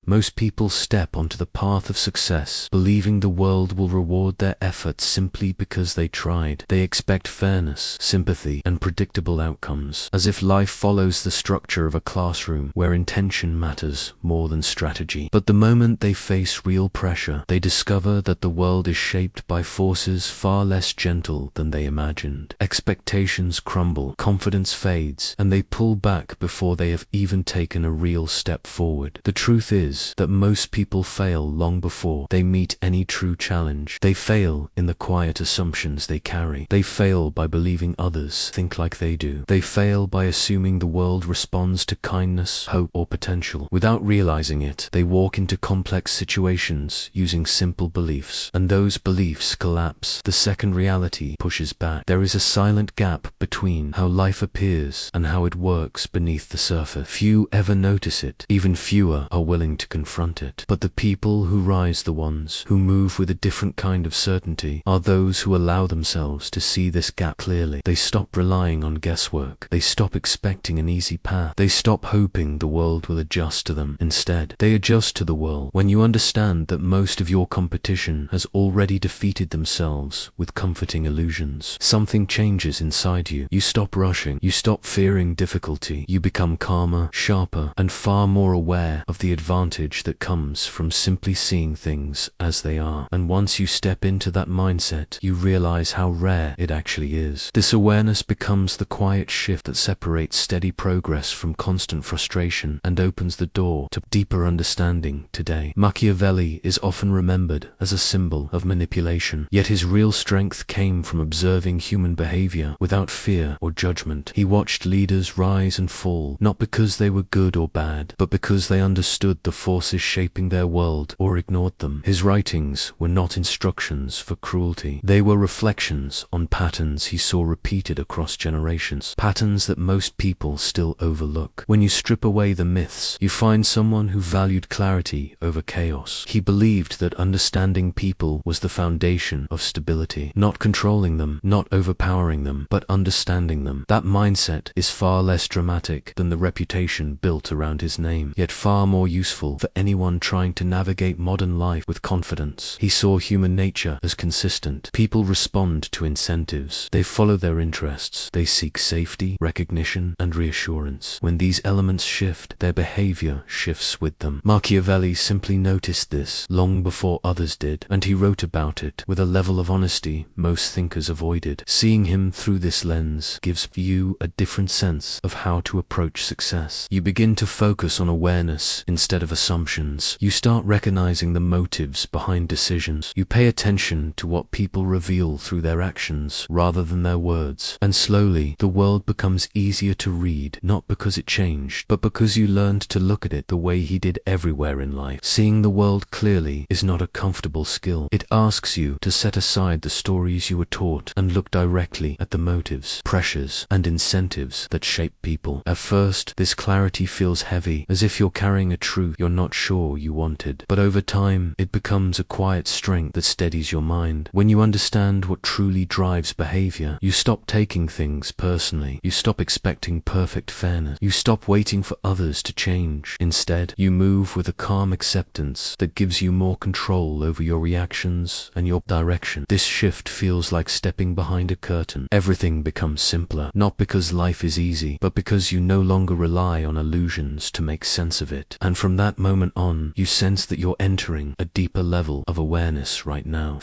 Most people step onto the path of success, believing the world will reward their efforts simply because they tried. They expect fairness, sympathy, and predictable outcomes, as if life follows the structure of a classroom where intention matters more than strategy. But the moment they face real pressure, they discover that the world is shaped by forces far less gentle than they imagined. Expectations crumble, confidence fades, and they pull back before they have even taken a real step forward. The truth is that most people fail long before they meet any true challenge. They fail in the quiet assumptions they carry. They fail by believing others think like they do. They fail by assuming the world responds to kindness, hope, or potential. Without realizing it, they walk into complex situations using simple beliefs, and those beliefs collapse the second reality pushes back. There is a silent gap between how life appears and how it works beneath the surface. Few ever notice it. Even fewer are willing to confront it. But the people who rise, the ones who move with a different kind of certainty, are those who allow themselves to see this gap clearly. They stop relying on guesswork. They stop expecting an easy path. They stop hoping the world will adjust to them. Instead, they adjust to the world. When you understand that most of your competition has already defeated themselves with comforting illusions, something changes inside you. You stop rushing. You stop fearing difficulty. You become calmer, sharper, and far more aware of the advantage that comes from simply seeing things as they are. And once you step into that mindset, you realize how rare it actually is. This awareness becomes the quiet shift that separates steady progress from constant frustration and opens the door to deeper understanding today. Machiavelli is often remembered as a symbol of manipulation, yet his real strength came from observing human behavior without fear or judgment. He watched leaders rise and fall, not because they were good or bad, but because they understood the forces shaping their world or ignored them. His writings were not instructions for cruelty. They were reflections on patterns he saw repeated across generations, patterns that most people still overlook. When you strip away the myths, you find someone who valued clarity over chaos. He believed that understanding people was the foundation of stability, not controlling them, not overpowering them, but understanding them. That mindset is far less dramatic than the reputation built around his name, yet far more useful for anyone trying to navigate modern life with confidence. He saw human nature as consistent. People respond to incentives. They follow their interests. They seek safety, recognition, and reassurance. When these elements shift, their behavior shifts with them. Machiavelli simply noticed this long before others did, and he wrote about it with a level of honesty most thinkers avoided. Seeing him through this lens gives you a different sense of how to approach success. You begin to focus on awareness instead of assumptions. You start recognizing the motives behind decisions. You pay attention to what people reveal through their actions rather than their words. And slowly, the world becomes easier to read, not because it changed, but because you learned to look at it the way he did everywhere in life. Seeing the world clearly is not a comfortable skill. It asks you to set aside the stories you were taught and look directly at the motives, pressures, and incentives that shape people. At first, this clarity feels heavy, as if you're carrying a truth you're not sure you wanted. But over time, it becomes a quiet strength that steadies your mind. When you understand what truly drives behavior, you stop taking things personally. You stop expecting perfect fairness. You stop waiting for others to change. Instead, you move with a calm acceptance that gives you more control over your reactions and your direction. This shift feels like stepping behind a curtain. Everything becomes simpler, not because life is easy, but because you no longer rely on illusions to make sense of it. And from that moment on, you sense that you're entering a deeper level of awareness right now.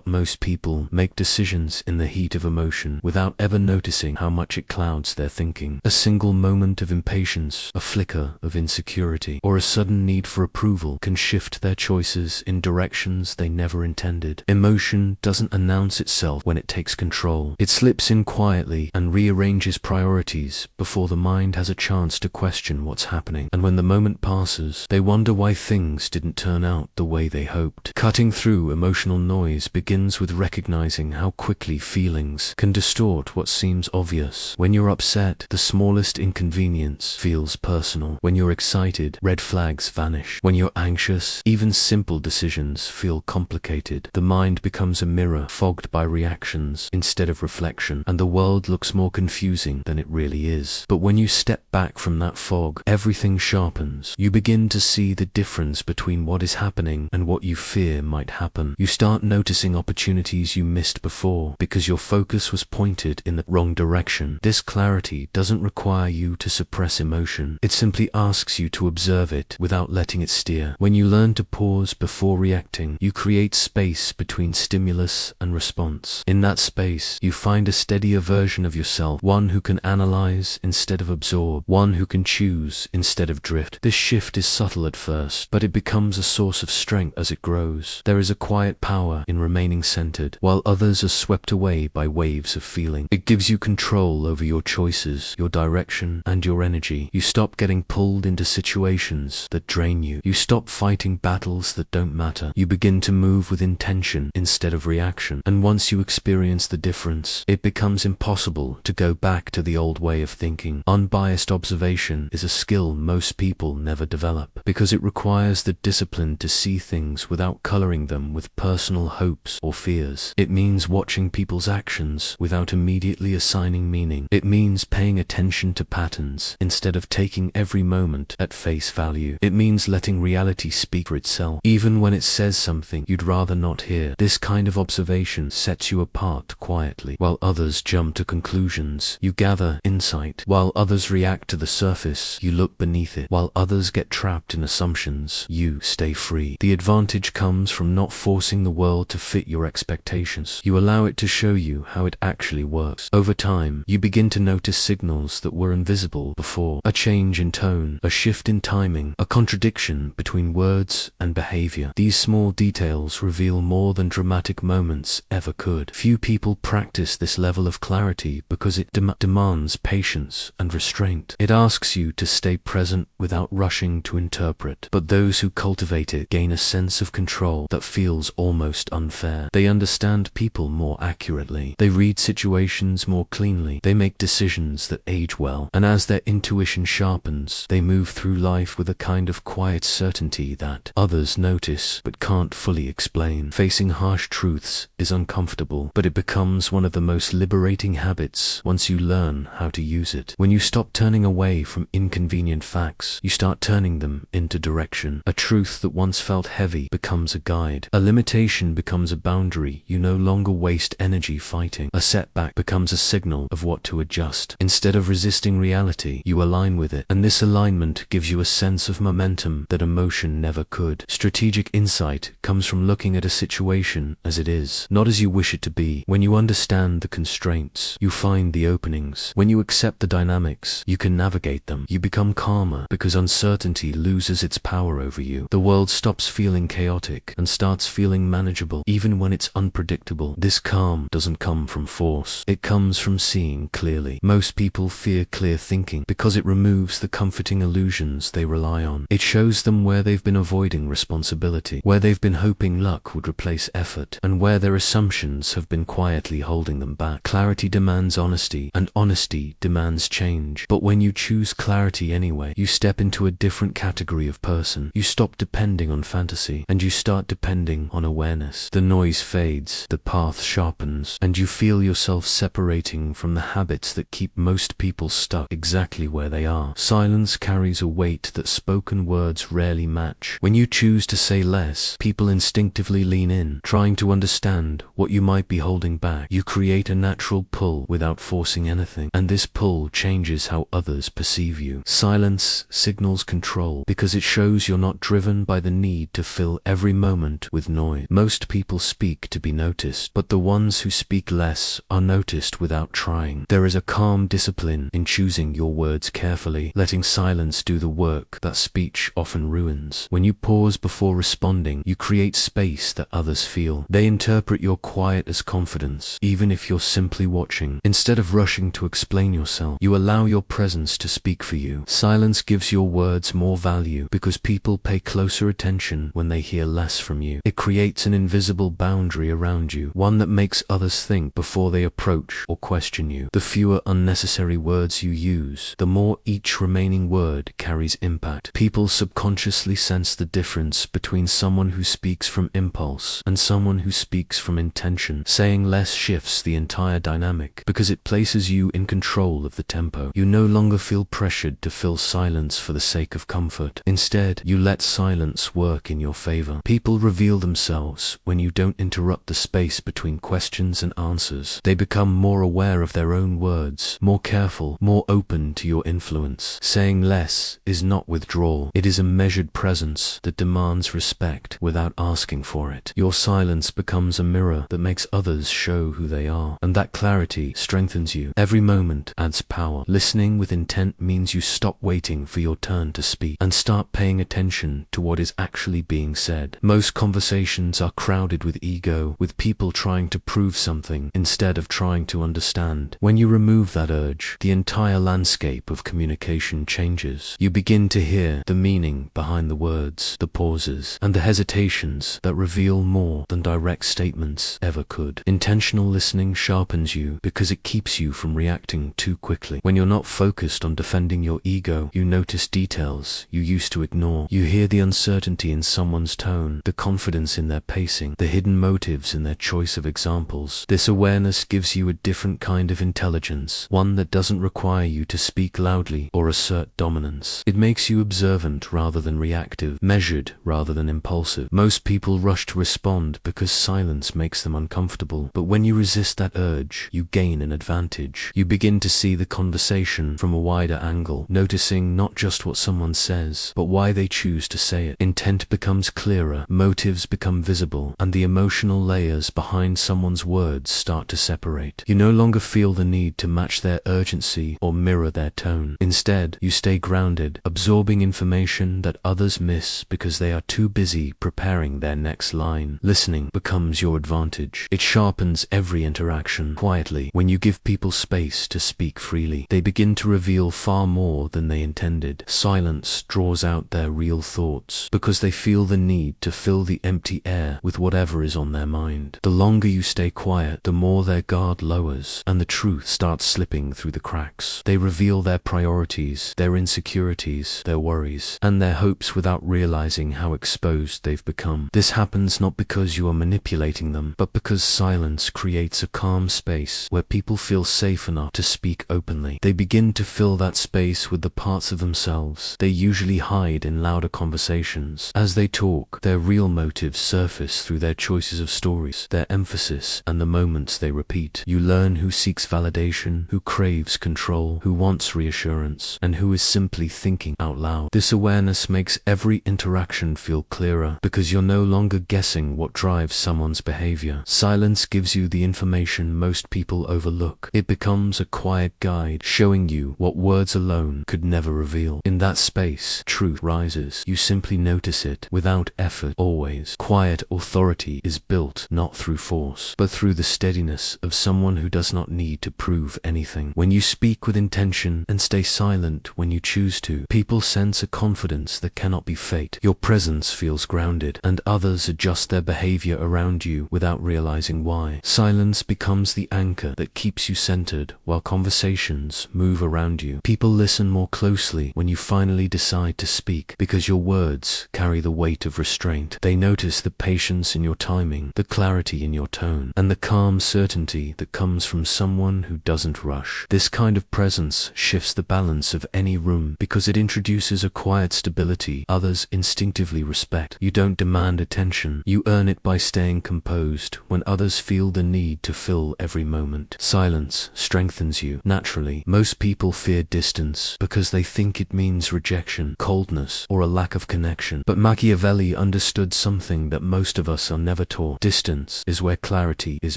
Most people make decisions in the heat of emotion without ever noticing how much it clouds their thinking. A single moment of impatience, a flicker of insecurity, or a sudden need for approval can shift their choices in directions they never intended. Emotion doesn't announce itself when it takes control. It slips in quietly and rearranges priorities before the mind has a chance to question what's happening. And when the moment passes, they wonder why things didn't turn out the way they hoped. Cutting through emotional noise begins with recognizing how quickly feelings can distort what seems obvious. When you're upset, the smallest inconvenience feels personal. When you're excited, red flags vanish. When you're anxious, even simple decisions feel complicated. The mind becomes a mirror fogged by reactions instead of reflection, and the world looks more confusing than it really is. But when you step back from that fog, everything sharpens. You begin to to see the difference between what is happening and what you fear might happen. You start noticing opportunities you missed before because your focus was pointed in the wrong direction. This clarity doesn't require you to suppress emotion. It simply asks you to observe it without letting it steer. When you learn to pause before reacting, you create space between stimulus and response. In that space, you find a steadier version of yourself, one who can analyze instead of absorb, one who can choose instead of drift. This shift is subtle at first, but it becomes a source of strength as it grows. There is a quiet power in remaining centered, while others are swept away by waves of feeling. It gives you control over your choices, your direction, and your energy. You stop getting pulled into situations that drain you. You stop fighting battles that don't matter. You begin to move with intention instead of reaction. And once you experience the difference, it becomes impossible to go back to the old way of thinking. Unbiased observation is a skill most people never develop because it requires the discipline to see things without coloring them with personal hopes or fears. It means watching people's actions without immediately assigning meaning. It means paying attention to patterns instead of taking every moment at face value. It means letting reality speak for itself, even when it says something you'd rather not hear. This kind of observation sets you apart quietly. While others jump to conclusions, you gather insight. While others react to the surface, you look beneath it. While others get trapped in assumptions, you stay free. The advantage comes from not forcing the world to fit your expectations. You allow it to show you how it actually works. Over time, you begin to notice signals that were invisible before. A change in tone, a shift in timing, a contradiction between words and behavior. These small details reveal more than dramatic moments ever could. Few people practice this level of clarity because it demands patience and restraint. It asks you to stay present without rushing to interpret. But those who cultivate it gain a sense of control that feels almost unfair. They understand people more accurately. They read situations more cleanly. They make decisions that age well. And as their intuition sharpens, they move through life with a kind of quiet certainty that others notice but can't fully explain. Facing harsh truths is uncomfortable, but it becomes one of the most liberating habits once you learn how to use it. When you stop turning away from inconvenient facts, you start turning them into direction. A truth that once felt heavy becomes a guide. A limitation becomes a boundary you no longer waste energy fighting. A setback becomes a signal of what to adjust. Instead of resisting reality, you align with it, and this alignment gives you a sense of momentum that emotion never could. Strategic insight comes from looking at a situation as it is, not as you wish it to be. When you understand the constraints, you find the openings. When you accept the dynamics, you can navigate them. You become calmer because uncertainty loses its power over you. The world stops feeling chaotic and starts feeling manageable, even when it's unpredictable. This calm doesn't come from force. It comes from seeing clearly. Most people fear clear thinking because it removes the comforting illusions they rely on. It shows them where they've been avoiding responsibility, where they've been hoping luck would replace effort, and where their assumptions have been quietly holding them back. Clarity demands honesty, and honesty demands change. But when you choose clarity anyway, you step into a different category of person. You stop depending on fantasy, and you start depending on awareness. The noise fades, the path sharpens, and you feel yourself separating from the habits that keep most people stuck exactly where they are. Silence carries a weight that spoken words rarely match. When you choose to say less, people instinctively lean in, trying to understand what you might be holding back. You create a natural pull without forcing anything, and this pull changes how others perceive you. Silence signals control because it shows you're not driven by the need to fill every moment with noise. Most people speak to be noticed, but the ones who speak less are noticed without trying. There is a calm discipline in choosing your words carefully, letting silence do the work that speech often ruins. When you pause before responding, you create space that others feel. They interpret your quiet as confidence, even if you're simply watching. Instead of rushing to explain yourself, you allow your presence to speak for you. Silence gives your words more value because people pay closer attention when they hear less from you. It creates an invisible boundary around you, one that makes others think before they approach or question you. The fewer unnecessary words you use, the more each remaining word carries impact. People subconsciously sense the difference between someone who speaks from impulse and someone who speaks from intention. Saying less shifts the entire dynamic because it places you in control of the tempo. You no longer feel pressured to fill silence for the sake of comfort. effort. Instead, you let silence work in your favor. People reveal themselves when you don't interrupt the space between questions and answers. They become more aware of their own words, more careful, more open to your influence. Saying less is not withdrawal. It is a measured presence that demands respect without asking for it. Your silence becomes a mirror that makes others show who they are, and that clarity strengthens you. Every moment adds power. Listening with intent means you stop waiting for your turn to speak and start paying attention to what is actually being said. Most conversations are crowded with ego, with people trying to prove something instead of trying to understand. When you remove that urge, the entire landscape of communication changes. You begin to hear the meaning behind the words, the pauses, and the hesitations that reveal more than direct statements ever could. Intentional listening sharpens you because it keeps you from reacting too quickly. When you're not focused on defending your ego, you notice details you used to ignore. You hear the uncertainty in someone's tone, the confidence in their pacing, the hidden motives in their choice of examples. This awareness gives you a different kind of intelligence, one that doesn't require you to speak loudly or assert dominance. It makes you observant rather than reactive, measured rather than impulsive. Most people rush to respond because silence makes them uncomfortable, but when you resist that urge, you gain an advantage. You begin to see the conversation from a wider angle, noticing not just what someone says, but why they choose to say it. Intent becomes clearer, motives become visible, and the emotional layers behind someone's words start to separate. You no longer feel the need to match their urgency or mirror their tone. Instead, you stay grounded, absorbing information that others miss because they are too busy preparing their next line. Listening becomes your advantage. It sharpens every interaction. Quietly, when you give people space to speak freely, they begin to reveal far more than they intended. Silence draws out their real thoughts because they feel the need to fill the empty air with whatever is on their mind. The longer you stay quiet, the more their guard lowers and the truth starts slipping through the cracks. They reveal their priorities, their insecurities, their worries, and their hopes without realizing how exposed they've become. This happens not because you are manipulating them, but because silence creates a calm space where people feel safe enough to speak openly. They begin to fill that space with the parts of themselves they usually hide in louder conversations. As they talk, their real motives surface through their choices of stories, their emphasis, and the moments they repeat. You learn who seeks validation, who craves control, who wants reassurance, and who is simply thinking out loud. This awareness makes every interaction feel clearer because you're no longer guessing what drives someone's behavior. Silence gives you the information most people overlook. It becomes a quiet guide, showing you what words alone could never reveal. In that space, truth rises. You simply notice it without effort, always. Quiet authority is built not through force, but through the steadiness of someone who does not need to prove anything. When you speak with intention and stay silent when you choose to, people sense a confidence that cannot be faked. Your presence feels grounded, and others adjust their behavior around you without realizing why. Silence becomes the anchor that keeps you centered while conversations move around you. People listen more closely when you finally decide to speak because your words carry the weight of restraint. They notice the patience in your timing, the clarity in your tone, and the calm certainty that comes from someone who doesn't rush. This kind of presence shifts the balance of any room because it introduces a quiet stability others instinctively respect. You don't demand attention, you earn it by staying composed when others feel the need to fill every moment. Silence strengthens you naturally. Most people fear distance because they think it means rejection, coldness, or a lack of connection. But Machiavelli understood something that most of us are never taught. Distance is where clarity is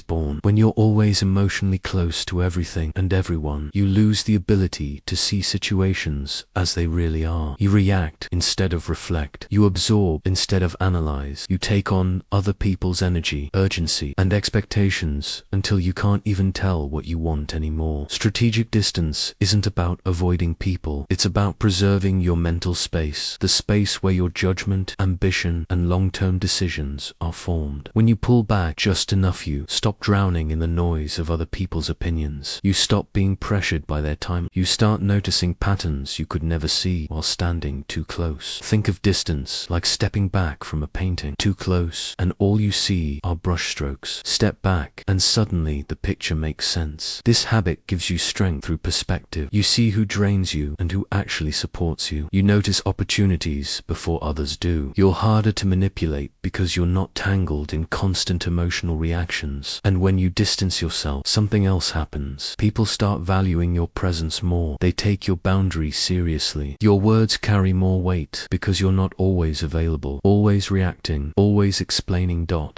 born. When you're always emotionally close to everything and everyone, you lose the ability to see situations as they really are. You react instead of reflect. You absorb instead of analyze. You take on other people's energy, urgency, and expectations until you can't even tell what you want anymore. Strategic distance isn't about avoiding people. It's about preserving your mental space, the space where your judgment, ambition, and long-term decisions are formed. When you pull back just enough, you stop drowning in the noise of other people's opinions. You stop being pressured by their time. You start noticing patterns you could never see while standing too close. Think of distance like stepping back from a painting. Too close, and all you see are brushstrokes. Step back, and suddenly the picture makes sense. This habit gives you strength through perspective. You see who drains you and who actually supports you. You notice notice opportunities before others do. You're harder to manipulate because you're not tangled in constant emotional reactions. And when you distance yourself, something else happens. People start valuing your presence more. They take your boundaries seriously. Your words carry more weight because you're not always available, always reacting, always explaining.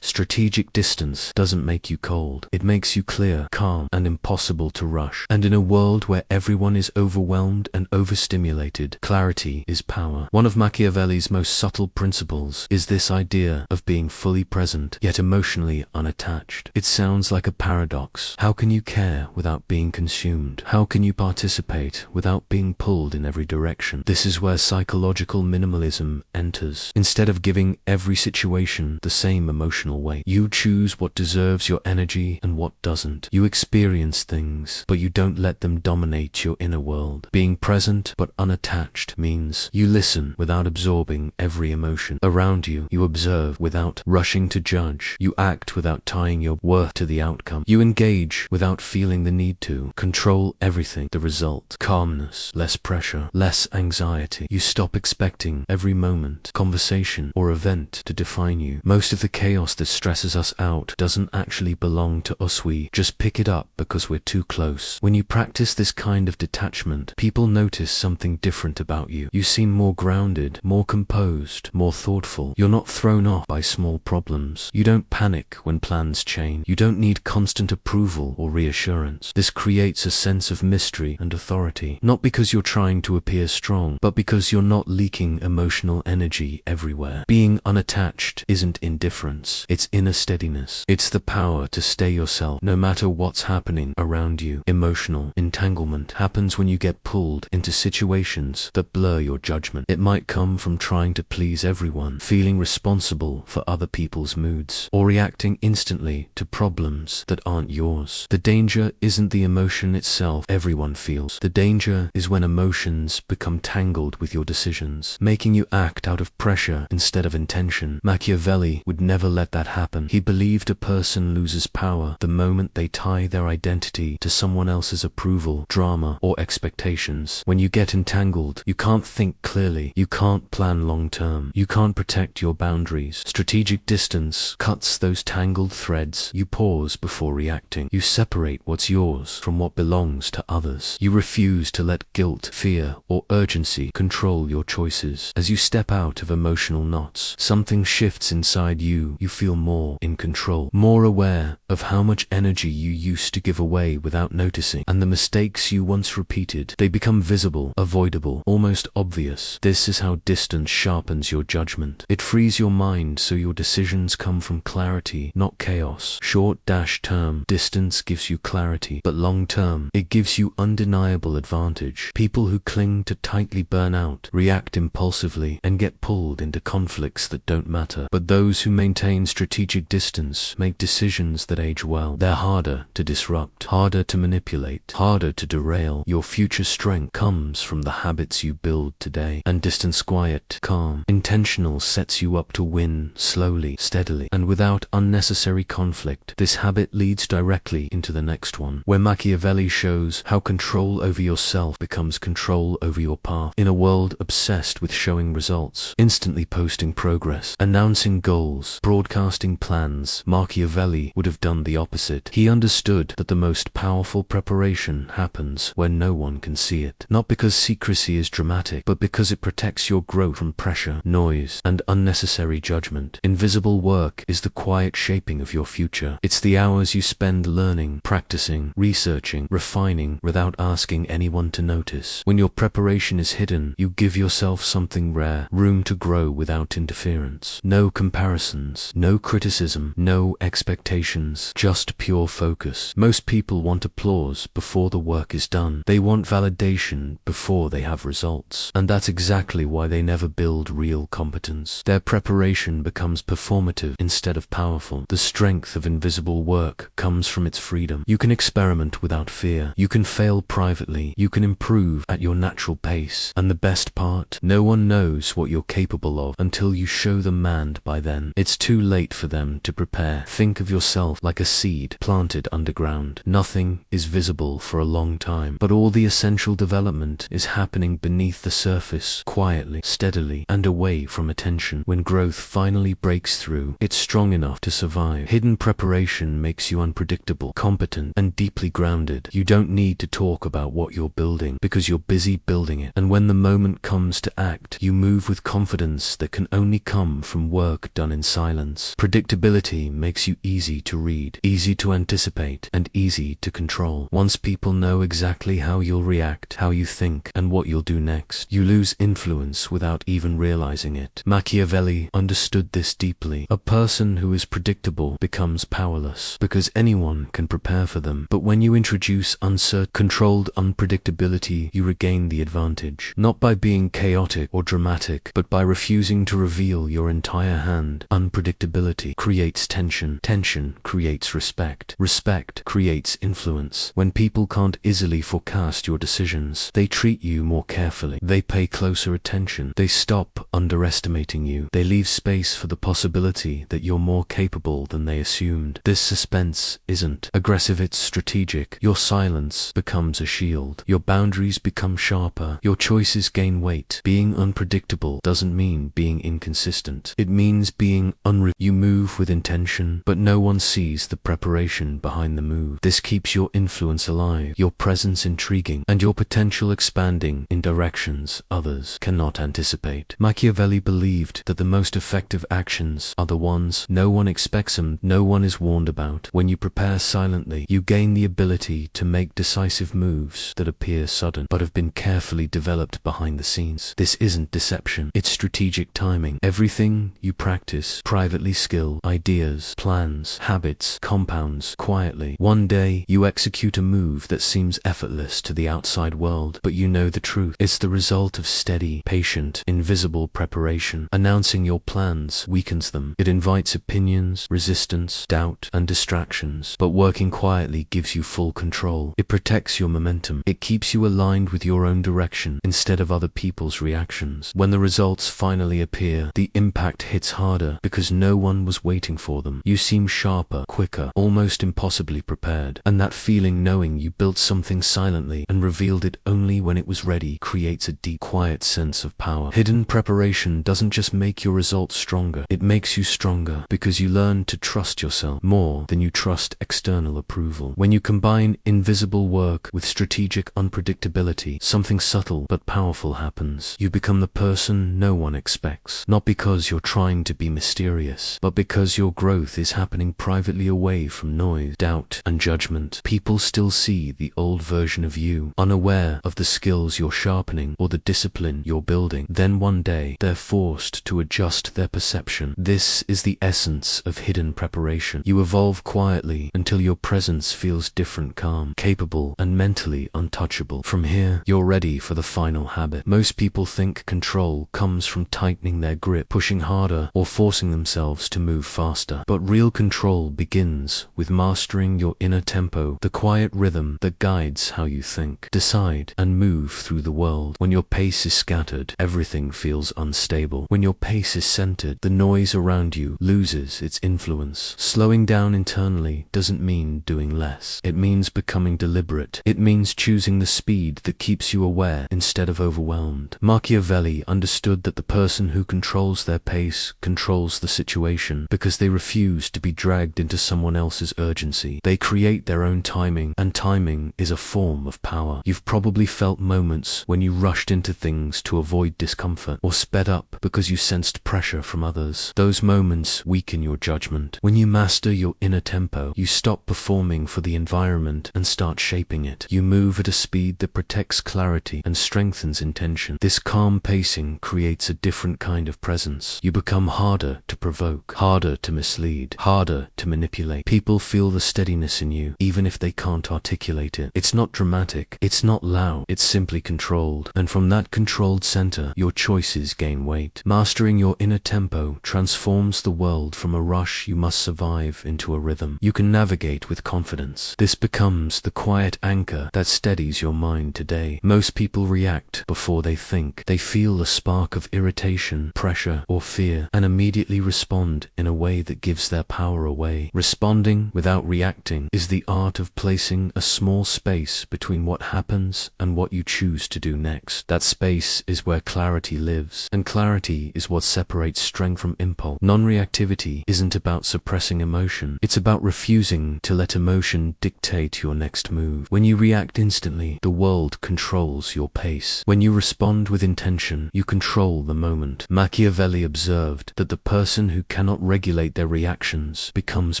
Strategic distance doesn't make you cold. It makes you clear, calm, and impossible to rush. And in a world where everyone is overwhelmed and overstimulated, clarity is power. One of Machiavelli's most subtle principles is this idea of being fully present, yet emotionally unattached. It sounds like a paradox. How can you care without being consumed? How can you participate without being pulled in every direction? This is where psychological minimalism enters. Instead of giving every situation the same emotional weight, you choose what deserves your energy and what doesn't. You experience things, but you don't let them dominate your inner world. Being present but unattached means you listen without absorbing every emotion around you. You observe without rushing to judge. You act without tying your worth to the outcome. You engage without feeling the need to control everything. The result: calmness, less pressure, less anxiety. You stop expecting every moment, conversation, or event to define you. Most of the chaos that stresses us out doesn't actually belong to us. We just pick it up because we're too close. When you practice this kind of detachment, people notice something different about you. You seem more grounded, more composed, more thoughtful. You're not thrown off by small problems. You don't panic when plans change. You don't need constant approval or reassurance. This creates a sense of mystery and authority, not because you're trying to appear strong, but because you're not leaking emotional energy everywhere. Being unattached isn't indifference. It's inner steadiness. It's the power to stay yourself no matter what's happening around you. Emotional entanglement happens when you get pulled into situations that blur your judgment. It might come from trying to please everyone, feeling responsible for other people's moods, or reacting instantly to problems that aren't yours. The danger isn't the emotion itself everyone feels. The danger is when emotions become tangled with your decisions, making you act out of pressure instead of intention. Machiavelli would never let that happen. He believed a person loses power the moment they tie their identity to someone else's approval, drama, or expectations. When you get entangled, you can't think clearly. You can't plan long term. You can't protect your boundaries. Strategic distance cuts those tangled threads. You pause before reacting. You separate what's yours from what belongs to others. You refuse to let guilt, fear, or urgency control your choices. As you step out of emotional knots, something shifts inside you. You feel more in control, more aware of how much energy you used to give away without noticing, and the mistakes you once repeated, they become visible, avoidable, almost obvious. This is how distance sharpens your judgment. It frees your mind so your decisions come from clarity, not chaos. Short-term distance gives you clarity, but long-term, it gives you undeniable advantage. People who cling to tightly burn out, react impulsively, and get pulled into conflicts that don't matter. But those who maintain strategic distance make decisions that age well. They're harder to disrupt, harder to manipulate, harder to derail. Your future strength comes from the habits you build today. And distance, quiet, calm, intentional, sets you up to win slowly, steadily, and without unnecessary conflict. This habit leads directly into the next one, where Machiavelli shows how control over yourself becomes control over your path. In a world obsessed with showing results, instantly posting progress, announcing goals, broadcasting plans, Machiavelli would have done the opposite. He understood that the most powerful preparation happens when no one can see it. Not because secrecy is dramatic, but because it protects your growth from pressure, noise, and unnecessary judgment. Invisible work is the quiet shaping of your future. It's the hours you spend learning, practicing, researching, refining without asking anyone to notice. When your preparation is hidden, you give yourself something rare, room to grow without interference. No comparisons, no criticism, no expectations, just pure focus. Most people want applause before the work is done. They want validation before they have results. And that's exactly why they never build real competence. Their preparation becomes performative instead of powerful. The strength of invisible work comes from its freedom. You can experiment without fear. You can fail privately. You can improve at your natural pace. And the best part, no one knows what you're capable of until you show them, and by then, it's too late for them to prepare. Think of yourself like a seed planted underground. Nothing is visible for a long time, but all the essential development is happening beneath the surface surface, quietly, steadily, and away from attention. When growth finally breaks through, it's strong enough to survive. Hidden preparation makes you unpredictable, competent, and deeply grounded. You don't need to talk about what you're building because you're busy building it. And when the moment comes to act, you move with confidence that can only come from work done in silence. Predictability makes you easy to read, easy to anticipate, and easy to control. Once people know exactly how you'll react, how you think, and what you'll do next, you lose influence without even realizing it. Machiavelli understood this deeply. A person who is predictable becomes powerless because anyone can prepare for them. But when you introduce uncertain, controlled unpredictability, you regain the advantage, not by being chaotic or dramatic, but by refusing to reveal your entire hand. Unpredictability creates tension. Tension creates respect. Respect creates influence. When people can't easily forecast your decisions, they treat you more carefully. They pay closer attention. They stop underestimating you. They leave space for the possibility that you're more capable than they assumed. This suspense isn't aggressive, it's strategic. Your silence becomes a shield. Your boundaries become sharper. Your choices gain weight. Being unpredictable doesn't mean being inconsistent. It means being You move with intention, but no one sees the preparation behind the move. This keeps your influence alive, your presence intriguing, and your potential expanding in directions others cannot anticipate. Machiavelli believed that the most effective actions are the ones no one expects them, no one is warned about. When you prepare silently, you gain the ability to make decisive moves that appear sudden, but have been carefully developed behind the scenes. This isn't deception, it's strategic timing. Everything you practice, privately skill, ideas, plans, habits, compounds quietly. One day, you execute a move that seems effortless to the outside world, but you know the truth. It's the result of steady, patient, invisible preparation. Announcing your plans weakens them. It invites opinions, resistance, doubt, and distractions. But working quietly gives you full control. It protects your momentum. It keeps you aligned with your own direction instead of other people's reactions. When the results finally appear, the impact hits harder because no one was waiting for them. You seem sharper, quicker, almost impossibly prepared. And that feeling, knowing you built something silently and revealed it only when it was ready, creates a deep, quiet sense of power. Hidden preparation doesn't just make your results stronger, it makes you stronger because you learn to trust yourself more than you trust external approval. When you combine invisible work with strategic unpredictability, something subtle but powerful happens. You become the person no one expects, not because you're trying to be mysterious, but because your growth is happening privately away from noise, doubt, and judgment. People still see the old version of you, unaware of the skills you're sharpening or the discipline you're building. Then one day, they're forced to adjust their perception. This is the essence of hidden preparation. You evolve quietly until your presence feels different, calm, capable, and mentally untouchable. From here, you're ready for the final habit. Most people think control comes from tightening their grip, pushing harder, or forcing themselves to move faster. But real control begins with mastering your inner tempo, the quiet rhythm that guides how you think, decide, and move through the world. When your pace is scattered, everything feels unstable. When your pace is centered, the noise around you loses its influence. Slowing down internally doesn't mean doing less. It means becoming deliberate. It means choosing the speed that keeps you aware instead of overwhelmed. Machiavelli understood that the person who controls their pace controls the situation because they refuse to be dragged into someone else's urgency. They create their own timing, and timing is a form of power. You've probably felt moments when you rushed into things to avoid discomfort, or sped up because you sensed pressure from others. Those moments weaken your judgment. When you master your inner tempo, you stop performing for the environment and start shaping it. You move at a speed that protects clarity and strengthens intention. This calm pacing creates a different kind of presence. You become harder to provoke, harder to mislead, harder to manipulate. People feel the steadiness in you, even if they can't articulate it. It's not dramatic, it's not loud, it's simply controlled. And from that controlled center, your choices gain weight. Mastering your inner tempo transforms the world from a rush you must survive into a rhythm you can navigate with confidence. This becomes the quiet anchor that steadies your mind today. Most people react before they think. They feel a spark of irritation, pressure, or fear, and immediately respond in a way that gives their power away. Responding without reacting is the art of placing a small space between what happens and what you choose to do next. That space is where clarity lives, and clarity is what separates strength from impulse. Non-reactivity isn't about suppressing emotion, it's about refusing to let emotion dictate your next move. When you react instantly, the world controls your pace. When you respond with intention, you control the moment. Machiavelli observed that the person who cannot regulate their reactions becomes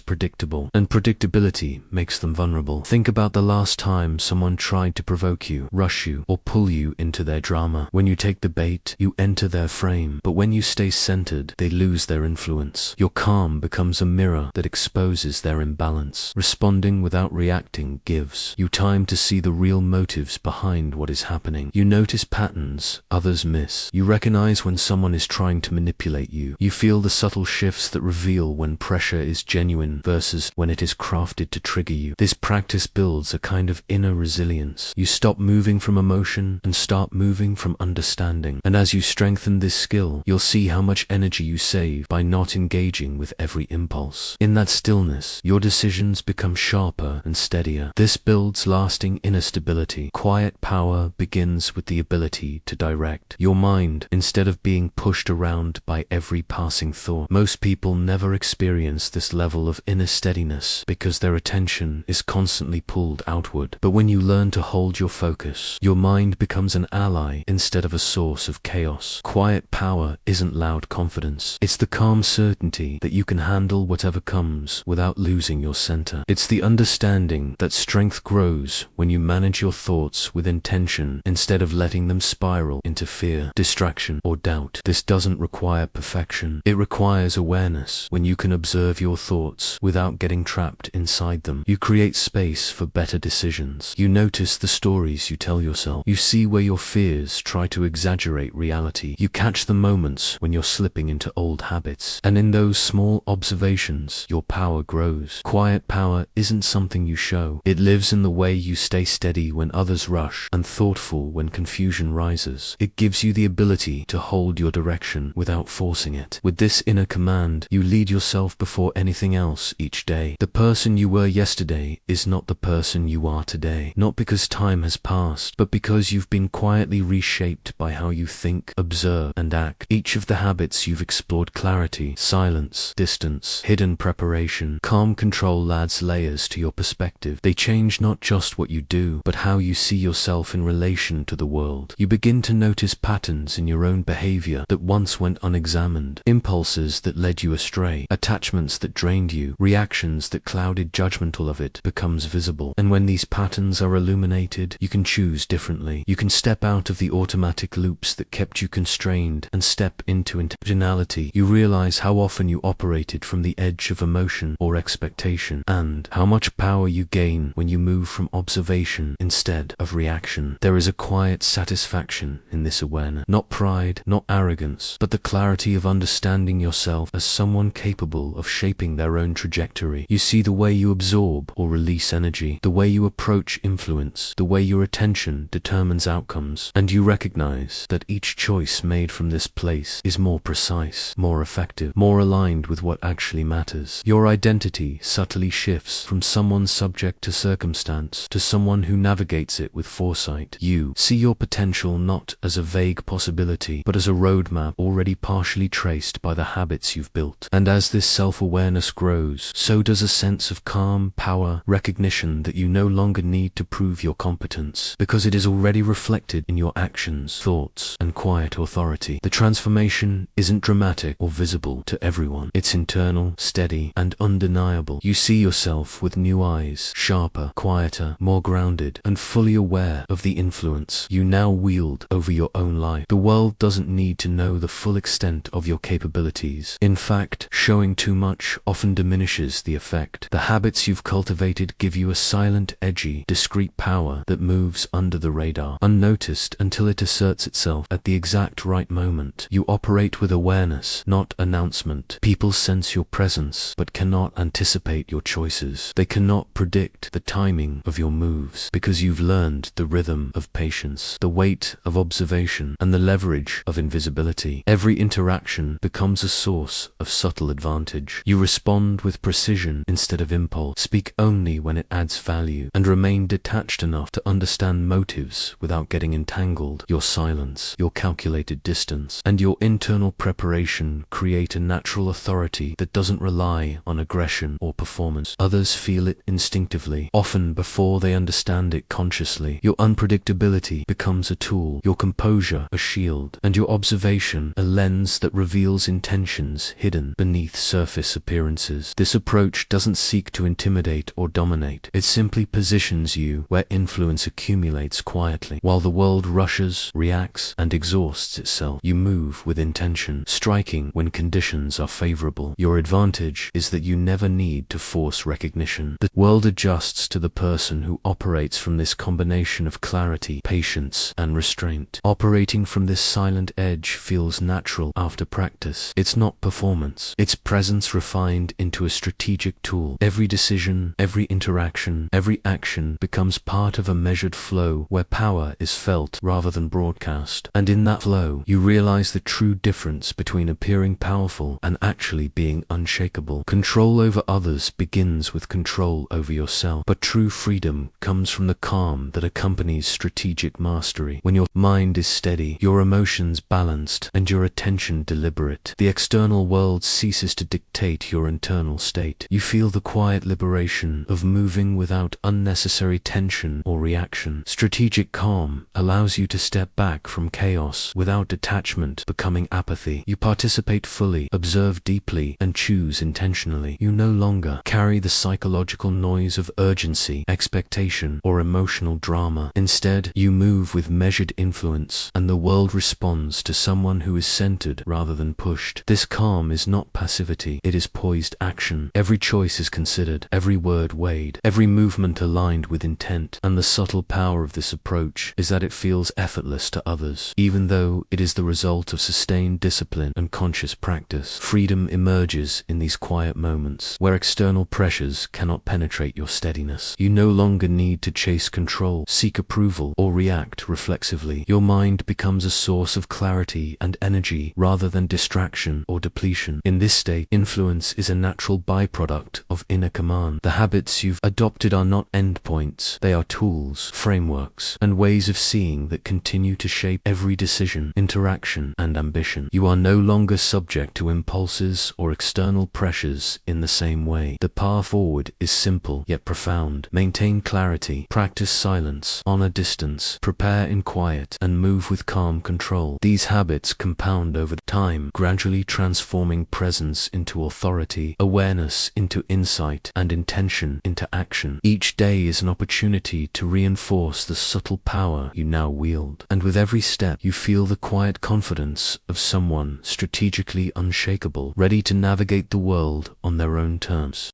predictable, and predictability makes them vulnerable. Think about the last time someone tried to provoke you, rush you, or pull you into their drama. When you take the bait, you enter their frame, but when you stay centered, they lose their influence. Your calm becomes a mirror that exposes their imbalance. Responding without reacting gives you time to see the real motives behind what is happening. You notice patterns others miss. You recognize when someone is trying to manipulate you. You feel the subtle shifts that reveal when pressure is genuine versus when it is crafted to trigger you. This practice builds a kind of inner resilience. You stop moving from emotion and start moving from understanding. And as you strengthen this skill, you'll see how much energy you save by not engaging with every impulse. In that stillness, your decisions become sharper and steadier. This builds lasting inner stability. Quiet power begins with the ability to direct your mind instead of being pushed around by every passing thought. Most people never experience this level of inner steadiness because their attention is constantly pulled outward. But when you learn to hold your focus, your mind becomes an ally instead of a source of chaos. Quiet power isn't loud confidence. It's the calm certainty that you can handle whatever comes without losing your center. It's the understanding that strength grows when you manage your thoughts with intention instead of letting them spiral into fear, distraction, or doubt. This doesn't require perfection. It requires awareness. When you can observe your thoughts without getting trapped inside them, you create space for better decisions. You notice the stories you tell yourself. You see where your fears try to exaggerate reality. You catch the moments when you're slipping into old habits. And in those small observations, your power grows. Quiet power isn't something you show. It lives in the way you stay steady when others rush and thoughtful when confusion rises. It gives you the ability to hold your direction without forcing it. With this inner command, you lead yourself before anything else each day. The person you were yesterday is not the person you are today. Not because time has passed, but because you've been quietly reshaped by how you think, observe, and act. Each of the habits you've explored: clarity, silence, distance, hidden preparation, calm control adds layers to your perspective. They change not just what you do, but how you see yourself in relation to the world. You begin to notice patterns in your own behavior that once went unexamined, impulses that led you astray, attachments that drained you, reactions that clouded judgmental of it becomes visible. And when these patterns are illuminated, you can choose differently. You can step out of the automatic loops that kept you constrained and step into intentionality. You realize how often you operated from the edge of emotion or expectation, and how much power you gain when you move from observation instead of reaction. There is a quiet satisfaction in this awareness. Not pride, not arrogance, but the clarity of understanding yourself as someone capable of shaping their own trajectory. You see the way you absorb or release energy, the way you approach influence, the way your attention determines outcomes, and you recognize that each choice made from this place is more precise, more effective, more aligned with what actually matters. Your identity subtly shifts from someone subject to circumstance to someone who navigates it with foresight. You see your potential not as a vague possibility, but as a roadmap already partially traced by the habits you've built. And as this self-awareness grows, so does a sense of calm, power, recognition that you no longer need to prove your competence, because it is already reflected in your actions, thoughts, and quiet authority. The transformation isn't dramatic or visible to everyone. It's internal, steady, and undeniable. You see yourself with new eyes, sharper, quieter, more grounded, and fully aware of the influence you now wield over your own life. The world doesn't need to know the full extent of your capabilities. In fact, showing too much often diminishes the effect. The habits you've cultivated give you a silent, edgy, discreet power that moves under the radar, unnoticed until it asserts itself at the exact right moment. You operate with awareness, not announcement. People sense your presence, but cannot anticipate your choices. They cannot predict the timing of your moves, because you've learned the rhythm of patience, the weight of observation, and the leverage of invisibility. Every interaction becomes a source of subtle advantage. You respond with precision instead of impulse, speak only when it adds value, and remain detached enough to understand motives without getting entangled. Your silence, your calculated distance, and your internal preparation create a natural authority that doesn't rely on aggression or performance. Others feel it instinctively, often before they understand it consciously. Your unpredictability becomes a tool, your composure a shield, and your observation a lens that reveals intentions hidden beneath surface appearances. This approach doesn't seek to intimidate or dominate. It simply positions you where influence accumulates quietly. While the world rushes, reacts, and exhausts itself, you move with intention, striking when conditions are favorable. Your advantage is that you never need to force recognition. The world adjusts to the person who operates from this combination of clarity, patience, and restraint. Operating from this silent edge feels natural after practice. It's not performance. It's presence refined into a strategic tool. Every decision, every interaction, every action becomes part of a measured flow where power is felt rather than broadcast. And in that flow, you realize the true difference between appearing powerful and actually being unshakable. Control over others begins with control over yourself, but true freedom comes from the calm that accompanies strategic mastery. When your mind is steady, your emotions balanced, and your attention deliberate, the external world ceases to dictate your internal state. You feel the quiet liberation of moving without unnecessary tension or reaction. Strategic calm allows you to step back from chaos without detachment becoming apathy. You participate fully, observe deeply, and choose intentionally. You no longer carry the psychological noise of urgency, expectation, or emotional drama. Instead, you move with measured influence, and the world responds to someone who is centered rather than pushed. This calm is not passivity, it is poised action. Every choice is considered, every word weighed, every movement aligned with intent, and the subtle power of this approach is that it feels effortless to others, even though it is the result of sustained discipline and conscious practice. Freedom emerges in these quiet moments, where external pressures cannot penetrate your steadiness. You no longer need to chase control, seek approval, or react reflexively. Your mind becomes a source of clarity and energy rather than distraction or depletion. In this state, influence is a natural byproduct of inner command. The habits you've adopted are not endpoints, they are tools, frameworks, and ways of seeing that continue to shape every decision, interaction, and ambition. You are no longer subject to impulses or external pressures in the same way. The path forward is simple yet profound. Maintain clarity, practice silence, honor distance, prepare in quiet, and move with calm control. These habits compound over time, gradually transforming presence into authority, awareness into insight, and intention into action. Each day is an opportunity to reinforce the subtle power you now wield, and with every step you feel the quiet confidence of someone strategically unshakable, ready to navigate the world on their own terms.